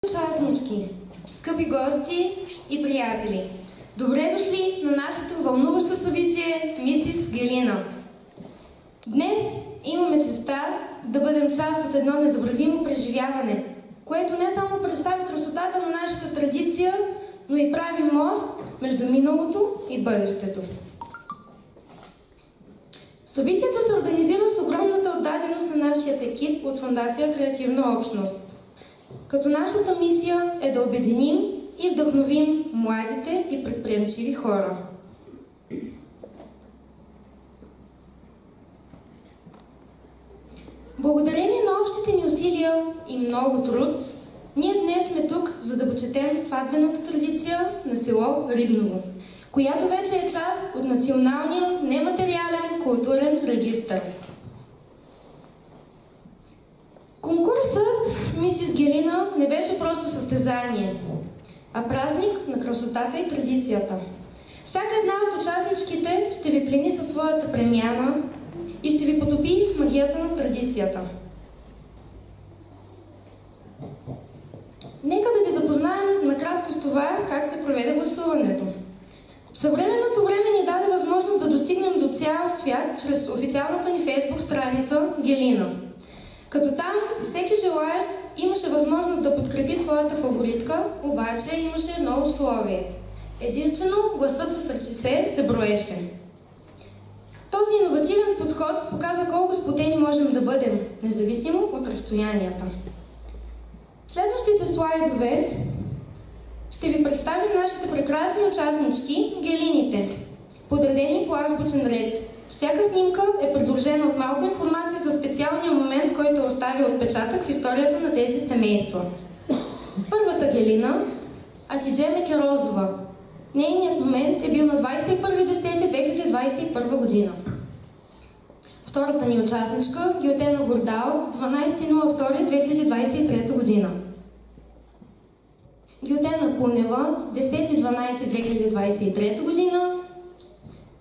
Участнички, скъпи гости и приятели! Добре дошли на нашето вълнуващо събитие Мисис Гелина. Днес имаме честта да бъдем част от едно незабравимо преживяване, което не само представя красотата на нашата традиция, но и прави мост между миналото и бъдещето. Събитието се организира с огромната отдаденост на нашия екип от Фондация Креативна общност, като нашата мисия е да обединим и вдъхновим младите и предприемчиви хора. Благодарение на общите ни усилия и много труд, ние днес сме тук, за да почетем сватбената традиция на село Рибново, която вече е част от националния нематериален културен регистър. Конкурсът Мисис Гелина не беше просто състезание, а празник на красотата и традицията. Всяка една от участничките ще ви плени със своята премяна и ще ви потопи в магията на традицията. Нека да ви запознаем накратко с това, как се проведе гласуването. Съвременното време ни даде възможност да достигнем до цял свят чрез официалната ни фейсбук страница Гелина. Като там всеки желаещ имаше възможност да подкрепи своята фаворитка, обаче имаше едно условие. Единствено гласът с ръчице се броеше. Този иновативен подход показа колко сплотени можем да бъдем, независимо от разстоянията. В следващите слайдове ще ви представим нашите прекрасни участнички, гелините, подредени по азбучен ред. Всяка снимка е придружена от малко информация за специалния момент, който е оставил отпечатък в историята на тези семейства. Първата гелина, Атидже Мекерозова. Нейният момент е бил на 21.10.2021 година. Втората ни участничка, Гюлтена Гордал, 12.02.2023 година. Гюлтена Кунева, 10.12.2023 година.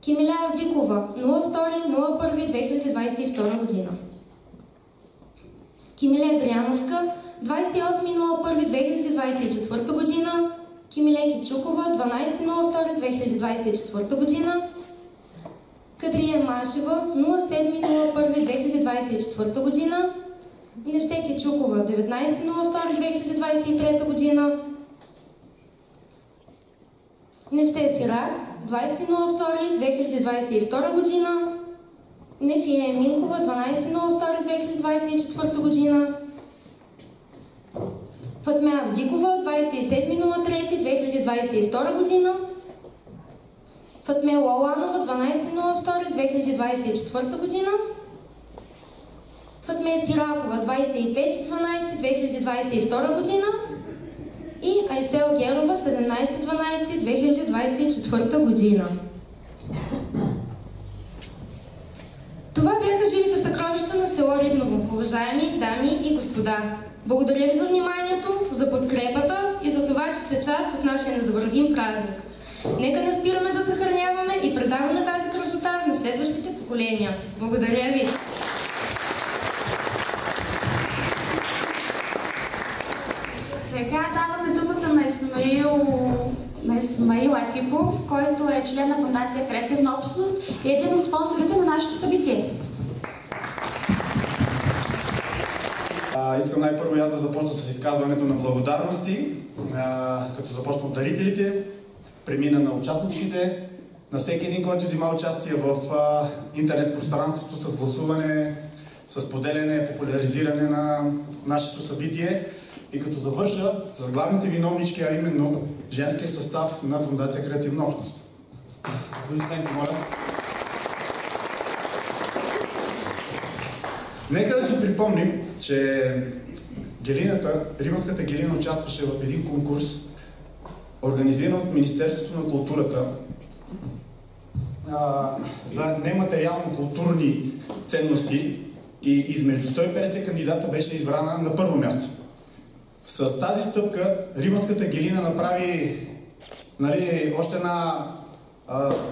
Кимиля Авдикова, 02.01.2022 година. Кимиле Дряновска, 28.01.2024 година. Кимиле Кичукова, 12.02.2024 година. Кадрия Машева, 07.01.2024 година. Невсе Кичукова, 19.02.2023 година. Невсе Сирак, 20.02.2022 година. Нефия Минкова, 12.02.2024 година. Фатме Авдикова, 27.03.2022 година. Фатме Лаланова, 12.02.2024 година. Фатме Сиракова, 25.12.2022 година. И Айсел Герова, 17.12.2024 година. Това бяха живите съкровища на село Рибново, уважаеми дами и господа. Благодаря ви за вниманието, за подкрепата и за това, че сте част от нашия незабравим празник. Нека не спираме да съхраняваме и предаваме тази красота на следващите поколения. Благодаря ви! Сега даваме думата на Исмаил Атипов, който е член на Фондация Креативна общност и един от спонсорите на нашето събитие. Искам най-първо аз да започна с изказването на благодарности, като започна от дарителите, премина на участничките, на всеки един, който взима участие в интернет пространството с гласуване, с поделяне, популяризиране на нашето събитие. И като завърша с главните виновнички, а именно женския състав на Фондация Креативна общност. Нека да си припомним, че Рибанската гелина участваше в един конкурс, организиран от Министерството на културата за нематериално-културни ценности и измежду 150 кандидата беше избрана на първо място. С тази стъпка Рибанската гелина направи още една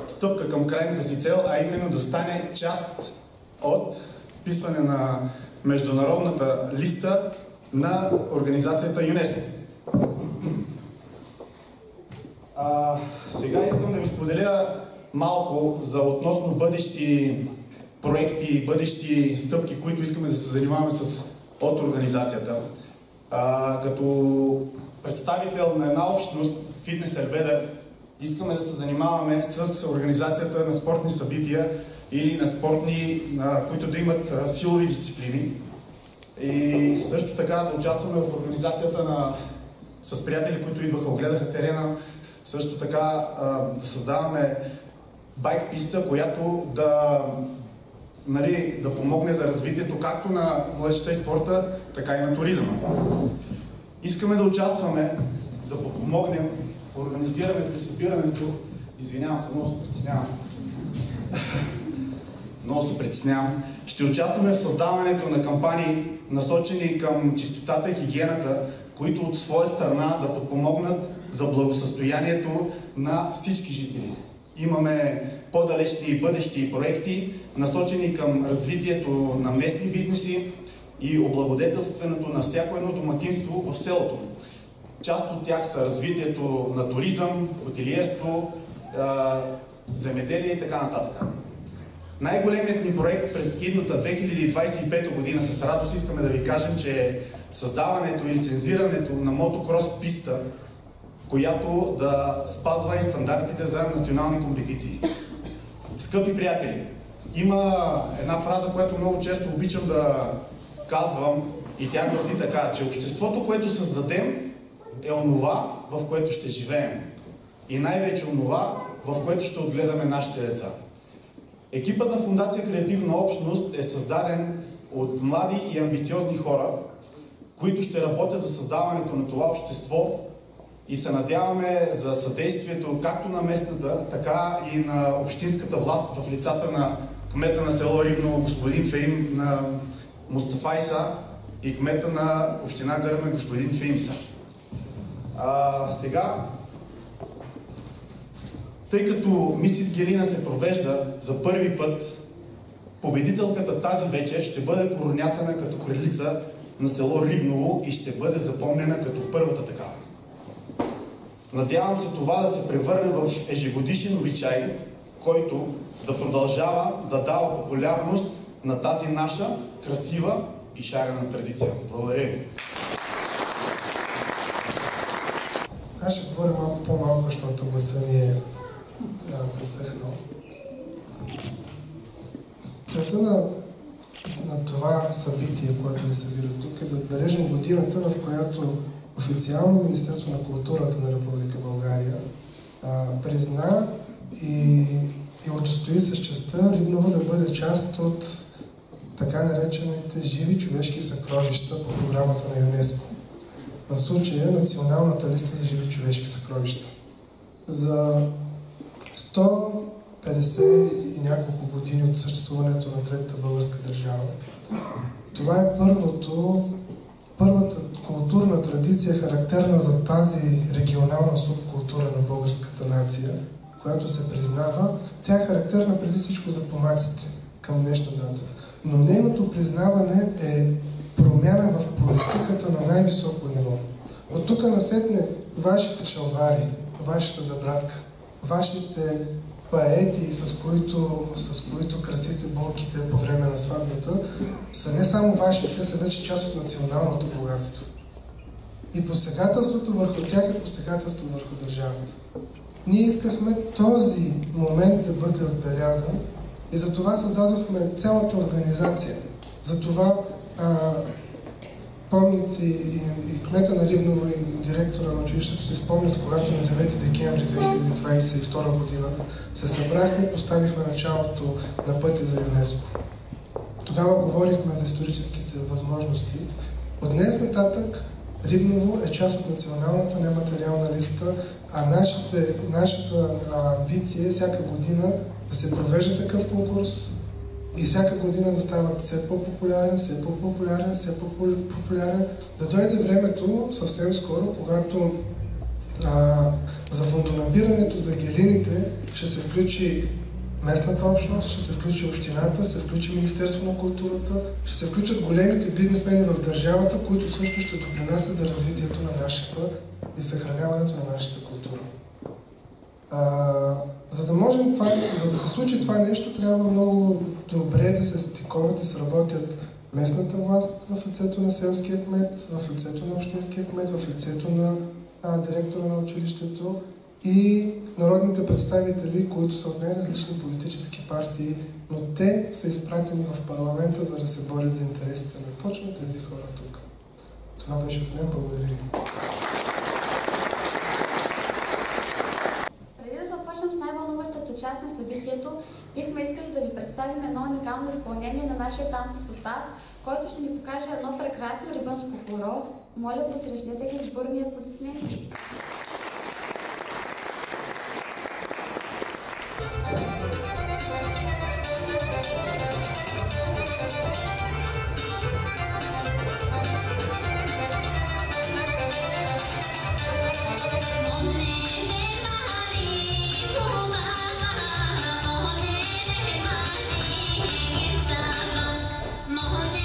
стъпка към крайната си цел, а именно да стане част от вписване на международната листа на организацията ЮНЕСКО. Сега искам да ви споделя малко относно бъдещи проекти, бъдещи стъпки, които искаме да се занимаваме от организацията. Като представител на една общност, Фитнес Ербеда, искаме да се занимаваме с организацията на спортни събития или на спортни, които да имат силови дисциплини. И също така да участваме в организацията с приятели, които идваха, огледаха терена. Също така да създаваме байк писта, която да помогне за развитието както на младежта и спорта, така и на туризма. Искаме да участваме, да подпомогнем организирането и събирането. Извинявам се, много се притеснявам. Много се притеснявам. Ще участваме в създаването на кампании, насочени към чистотата и хигиената, които от своя страна да подпомогнат за благосъстоянието на всички жители. Имаме по-далечни и бъдещи проекти, насочени към развитието на местни бизнеси и облагодетелстването на всяко едно домакинство в селото. Част от тях са развитието на туризъм, хотелиерство, земеделие и така нататък. Най-големият ни проект през идната 2025 година, с радост искаме да ви кажем, че е създаването и лицензирането на мотокрос писта, която да спазва и стандартите за национални компетиции. Скъпи приятели, има една фраза, която много често обичам да казвам и тя гласи така, че обществото, което създадем, е онова, в което ще живеем. И най-вече онова, в което ще отгледаме нашите деца. Екипът на Фондация Креативна общност е създаден от млади и амбициозни хора, които ще работят за създаването на това общество и се надяваме за съдействието както на местната, така и на общинската власт в лицата на кмета на село Рибново, господин Феим на Мустафа Иса и кмета на община Гърмен, господин Феимса. Сега, тъй като Мисис Гелина се провежда за първи път, победителката тази вечер ще бъде коронясана като кралица на село Рибново и ще бъде запомнена като първата такава. Надявам се това да се превърне в ежегодишен обичай, който да продължава да дава популярност на тази наша красива и шарена традиция. Благодаря ви! Аз ще говоря малко по-малко, защото гласа ми е пресъхнал. Целта на това събитие, което ни събира тук, е да отбележим годината, в която официално Министерство на културата на Република България призна и удостои с честта Рибново да бъде част от така наречените живи човешки съкровища по програмата на ЮНЕСКО. В случая Националната листа за живи човешки съкровища. За 150 и няколко години от съществуването на Третата българска държава, това е първата културна традиция, характерна за тази регионална субкултура на българската нация, която се признава. Тя е характерна преди всичко за помаците към днешна дата. Но нейното признаване е промяна в политиката на най-високо ниво. От тук насетне вашите шалвари, вашата забрадка, вашите паети, с които красите болките по време на сватбата, са не само ваши, те са вече част от националното богатство. И посегателството върху тях е посегателство върху държавата. Ние искахме този момент да бъде отбелязан и затова създадохме цялата организация. Затова помните и кмета на Рибново и директора на училището се спомнят, когато на 9 декември 2022 година се събрахме, поставихме началото на пътя за ЮНЕСКО. Тогава говорихме за историческите възможности. От днес нататък Рибново е част от националната нематериална листа, а нашата амбиция е всяка година да се провежда такъв конкурс и всяка година да стават все по-популярен, все по-популярен, все по-популярен. Да дойде времето съвсем скоро, когато за фондонабирането за гелините ще се включи местната общност, ще се включи общината, ще се включи Министерство на културата, ще се включат големите бизнесмени в държавата, които също ще допринасят за развитието на нашата и съхраняването на нашата култура. За да можем за да се случи това нещо, трябва много добре да се стиковат и сработят местната власт в лицето на селския кмет, в лицето на общинския кмет, в лицето на директора на училището и народните представители, които са от най-различни политически партии, но те са изпратени в парламента, за да се борят за интересите на точно тези хора тук. Това беше от мен. Благодаря ви. Преди да започнем с най-вълнуващата част на събитието, бихме искали да ви представим едно уникално изпълнение на нашия танцов състав, който ще ни покаже едно прекрасно рибанско хоро. Моля, посрещнете ги с бурни аплодисменти. Mohone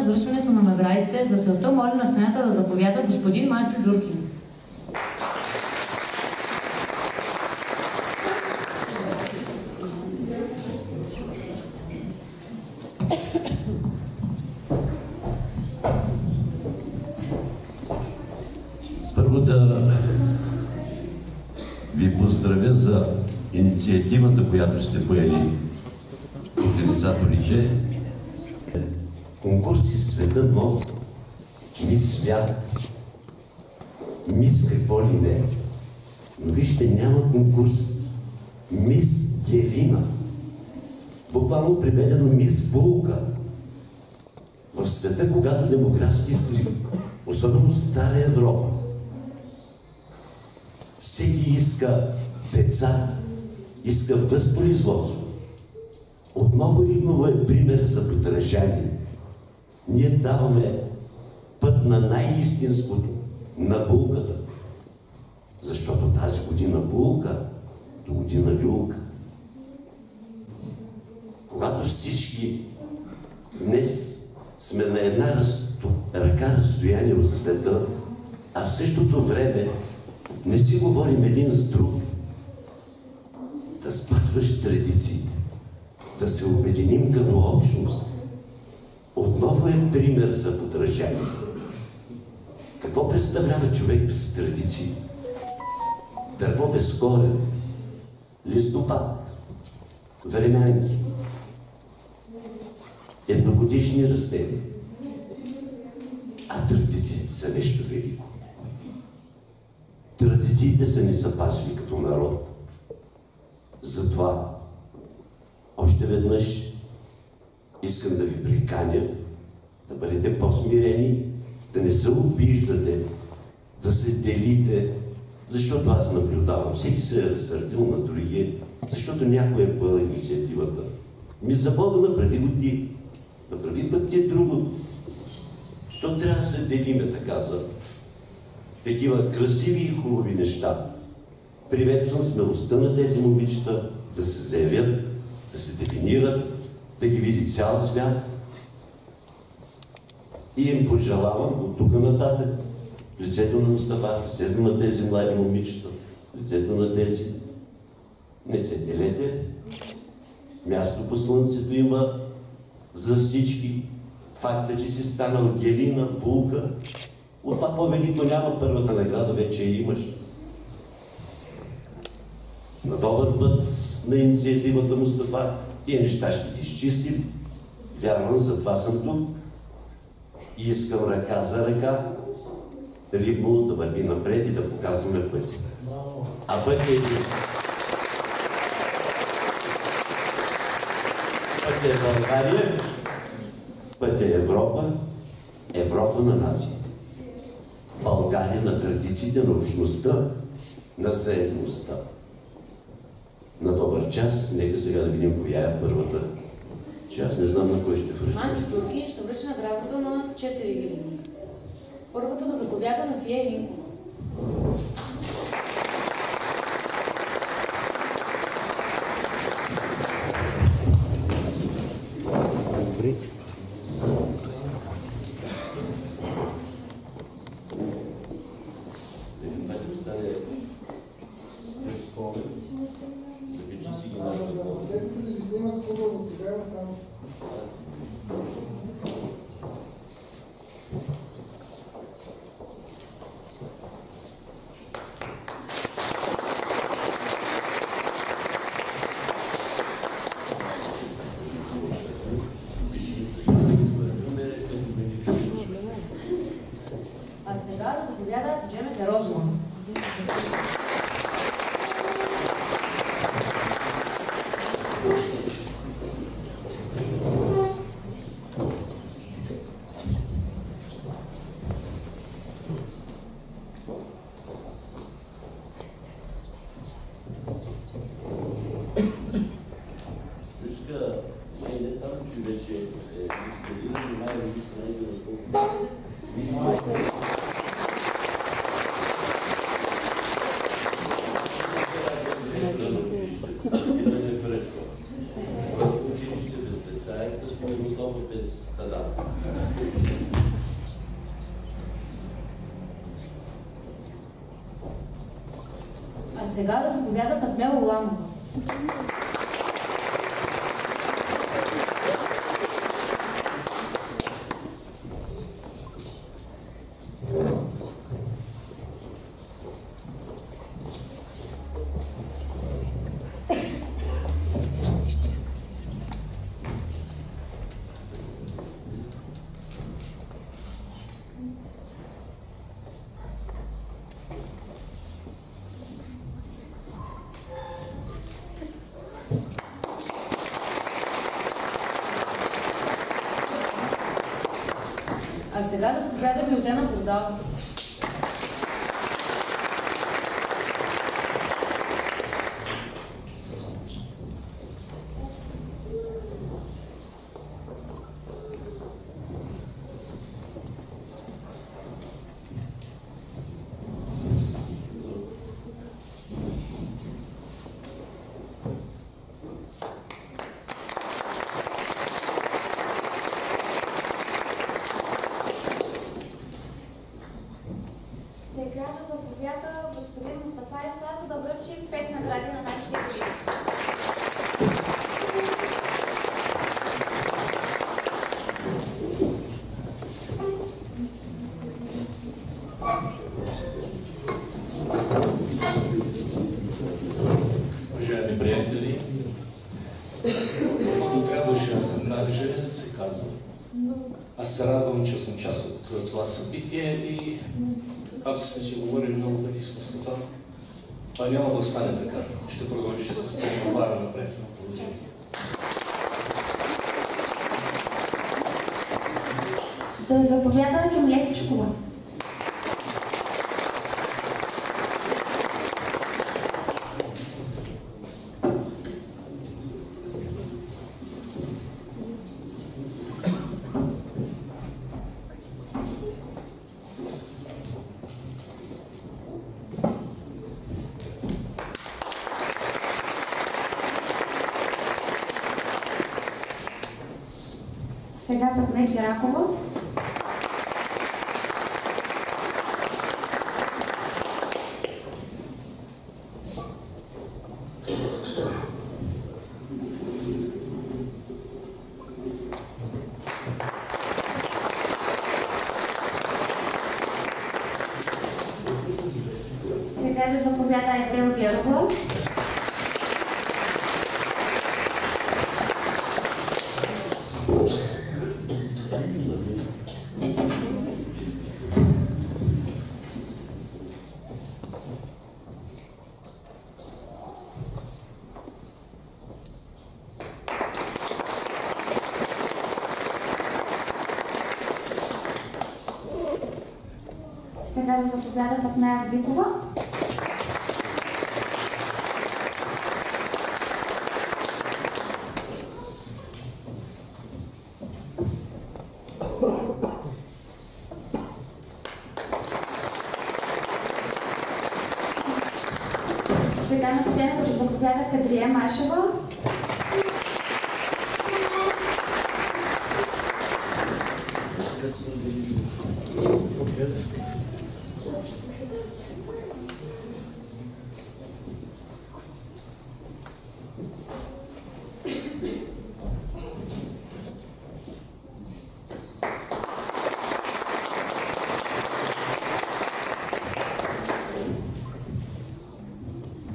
развършването на наградите. За целта моля на сцената да заповяда господин Манчо Джуркин. Първо да ви поздравя за инициативата, която сте поели организаторите. Конкурси света нов, мис свят, мис какво ли не. Но вижте, няма конкурс. Мис Гелина. Буквално преведено мис Булка. В света, когато демографски срив, особено в Стара Европа, всеки иска деца, иска възпроизводство. Отново Рибново е пример за подражание. Ние даваме път на най-истинското, на булката. Защото тази година булка, до година люлка. Когато всички днес сме на една ръка разстояние от света, а в същото време не си говорим един с друг, да спазваш традициите, да се обединим като общност, отново е пример за подражание. Какво представлява човек без традиции? Дърво без корен, листопад, времянки, едногодишни растения. А традициите са нещо велико. Традициите са ни запазили като народ. Затова още веднъж искам да ви приканя да бъдете по-смирени, да не се обиждате, да се делите, защото аз наблюдавам. Всеки се е разсърдил на другия, защото някой е поел инициативата. Ми за Бога, направи го ти. Направи пък ти другото. Що трябва да се делиме така за такива красиви и хубави неща? Приветствам смелостта на тези момичета да се заявят, да се дефинират, да ги види цял свят. И им пожелавам от тук нататък в лицето на Мустафа, в лицето на тези млади момичета, в лицето на тези. Не се делете. Място по слънцето има за всички. Факта, че си станал Гелина, булка, от това по-велико няма. Първата награда вече я имаш. На добър път на инициативата Мустафа, тия неща ще ги изчистим. Вярвам, затова съм тук. И искам ръка за ръка Рибново да върви напред и да показваме пъти. А пътя е един. Пътя е България, пътя е Европа, Европа на нациите. България на традициите, на общността, на заедността. На добър час, нека сега да видим коя е първата. Че аз не знам на кой ще връча. Манчо Джуркин ще връча наградата на 4 гелини. Първата да заповяда на Фия Минко. А сега да заповяда Джемета Розова. Училище без деца е кръстно много без стада. А сега да заповяда Фатмела Уламова. А сега да заповяда Милтена Богданова. Сега да заповяда господин Мустафа Исла, за да връчим 5 награди на нашите колеги. Уважаеми приятели, но трябваше да съм нажелен да се казва. Аз се радвам, че съм част от това събитие и както сме си говорили много пъти с Мустафа, това няма да остане така. Ще продължи с по-добара напред. Благодаря. Да заповяда към Лекичкова. Сега пък Меси Ракова. Сега да заповяда Айсел Герова. Сега да заповяда Фатмея Авдикова. Сега на сцената да заповяда Кадрия Машева.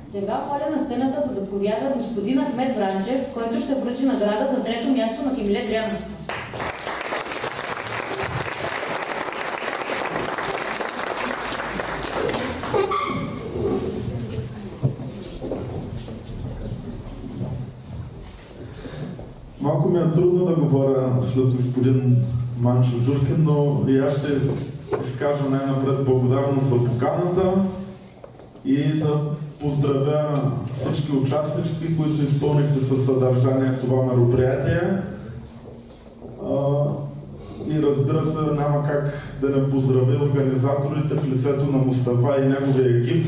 Сега моля на сцената да заповяда господин Ахмед Вранчев, който ще връчи награда за трето място на Кемиле Дряновска. Малко ми е трудно да говоря след господин Манчо Джуркин, но и аз ще изкажа най-напред благодарност за поканата и да поздравя всички участнички, които изпълнихте със съдържание това мероприятие. И разбира се, няма как да не поздравя организаторите в лицето на Мустафа и неговия екип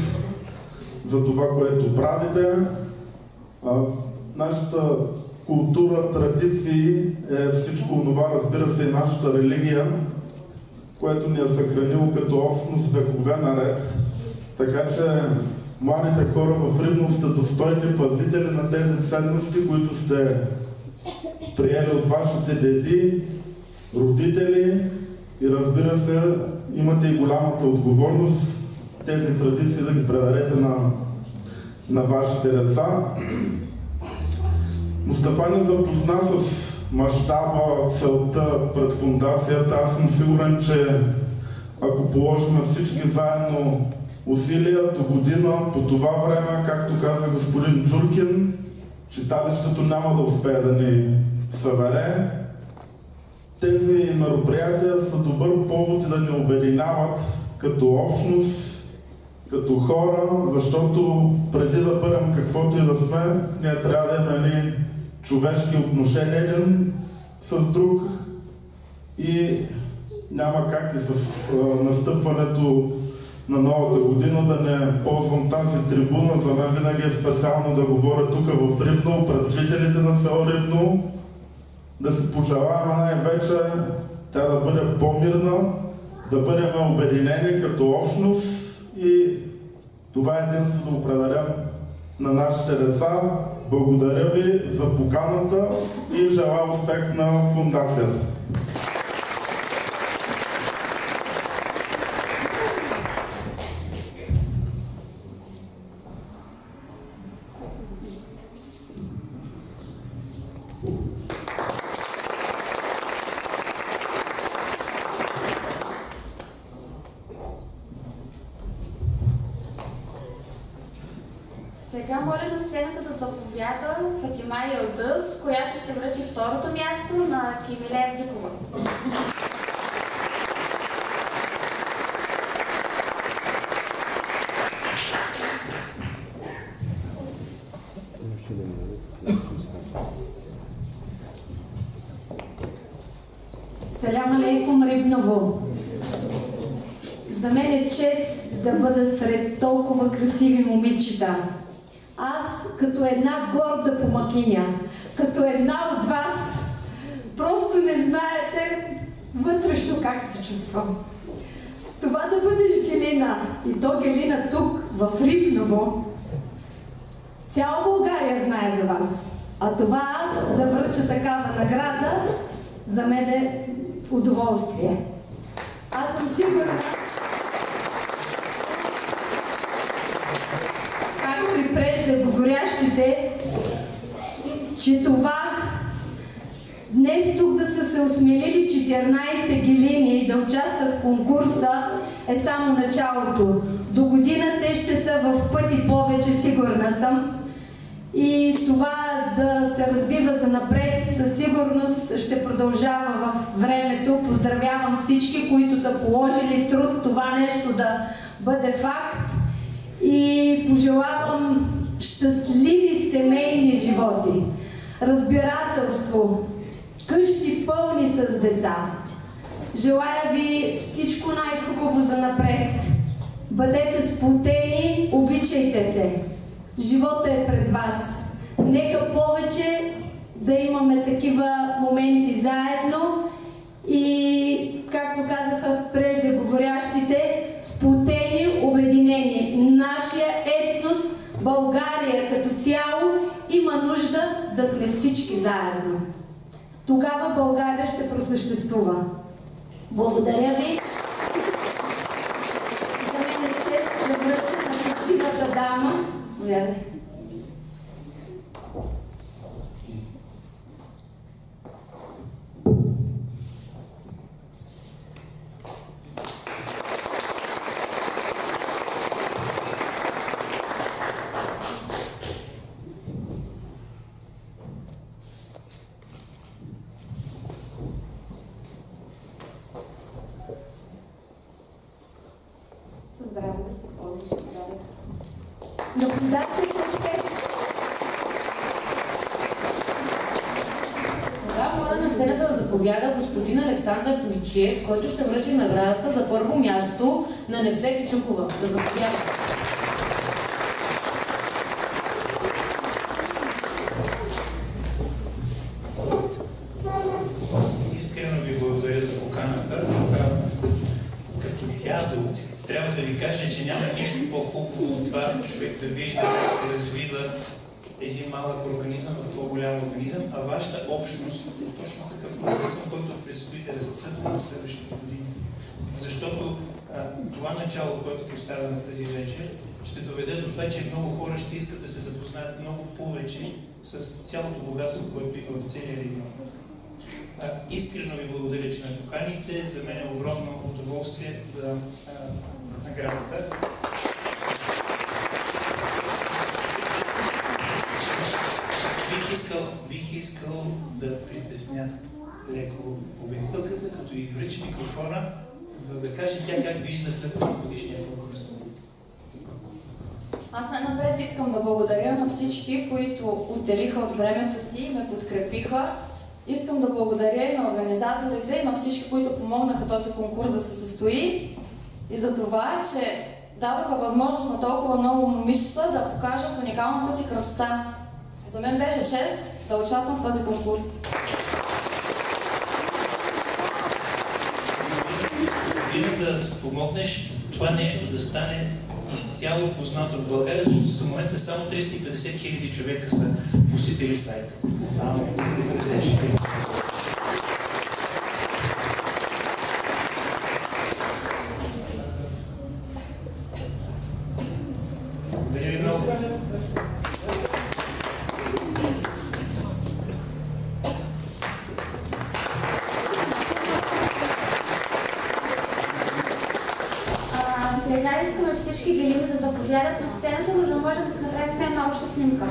за това, което правите. Нашата култура, традиции е всичко това, разбира се, и нашата религия, което ни е съхранило като общност векове наред. Така че младите хора в Рибново сте достойни пазители на тези ценности, които сте приели от вашите деди, родители и, разбира се, имате и голямата отговорност тези традиции да ги предадете на вашите деца. Мустафа ни запозна с мащаба, целта пред фундацията. Аз съм сигурен, че ако положим всички заедно усилия до година, по това време, както каза господин Джуркин, читалището няма да успее да ни събере. Тези мероприятия са добър повод и да ни обединяват като общност, като хора, защото преди да бъдем каквото и да сме, ние трябва да имаме човешки отношения един с друг и няма как и с настъпването на новата година да не ползвам тази трибуна. За мен винаги е специално да говоря тук в Рибново, пред жителите на село Рибново, да си пожелаваме най-вече тя да бъде по-мирна, да бъдем обединени като общност и това единство да определям на нашите деца. Благодаря ви за поканата и желая успех на фундацията. Сега моля на сцената да заповяда Фатима Йылдыз, която ще връчи второто място на Кемиле Евдикова. Салям алейкум, Рибново! За мен е чест да бъда сред толкова красиви момичета. Аз, като една горда помакиня, като една от вас, просто не знаете вътрешно как се чувствам. Това да бъдеш Гелина, и то Гелина тук, в Рибново, цяла България знае за вас. А това аз да връча такава награда, за мен е удоволствие. Аз съм сигурна, както и преждеговорящите, че това днес тук да са се осмелили 14 гелини да участват в конкурса е само началото. До година те ще са в пъти повече, сигурна съм. И това да се развива занапред със сигурност ще продължава в времето. Поздравявам всички, които са положили труд това нещо да бъде факт. И пожелавам щастливи семейни животи, разбирателство, къщи пълни с деца. Желая ви всичко най-хубаво занапред. Бъдете сплотени, обичайте се. Живота е пред вас. Нека повече да имаме такива моменти заедно и, както казаха преждеговорящите, сплотени, обединени. Нашия етнос, България като цяло, има нужда да сме всички заедно. Тогава България ще просъществува. Благодаря ви. За мен е чест да връча на красивата дама. Здраве да се ползваш. На фундацията успех. Сега моля на сцената да заповяда господин Александър Смичиев, който ще връчи наградата за първо място на Невзети Чукова. Да заповяда. това човек да вижда как се развива един малък организъм в по-голям организъм, а вашата общност е точно такъв организъм, който предстои да разцъфне в следващите години. Защото това начало, което поставяме тази вечер, ще доведе до това, че много хора ще искат да се запознаят много повече с цялото богатство, което има в целия регион. Искрено ви благодаря, че ме поканихте. За мен е огромно удоволствие да наградата. Бих искал да притесня леко победителката, като и връчи микрофона, за да каже тя как вижда след годишния конкурс. Аз най-напред искам да благодаря на всички, които отделиха от времето си и ме подкрепиха. Искам да благодаря и на организаторите и на всички, които помогнаха този конкурс да се състои и за това, че дадоха възможност на толкова много момичета да покажат уникалната си красота. За мен беше чест да участвам в този конкурс. Вие да спомогнеш това нещо да стане изцяло познато в България, защото за момента само 350 000 човека са посетили сайта. Само 350 000. Благодаря ви много. Сега искаме всички гелини да заповядат на сцената, за да можем да си направим една обща снимка.